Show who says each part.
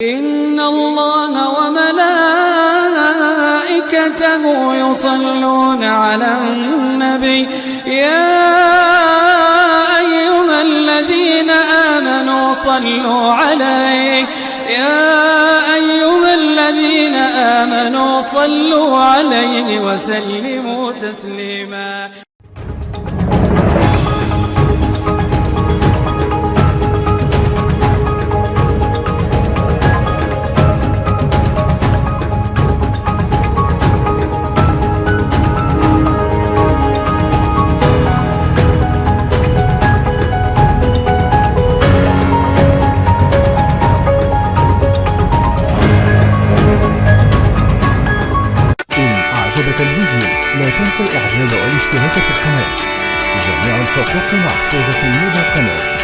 Speaker 1: إن الله وملائكته يصلون على النبي يا أيها الذين آمنوا صلوا عليه وسلموا تسليما.
Speaker 2: الفيديو لا تنسى الإعجاب والاشتراك في القناة. جميع الحقوق محفوظة لدى القناة.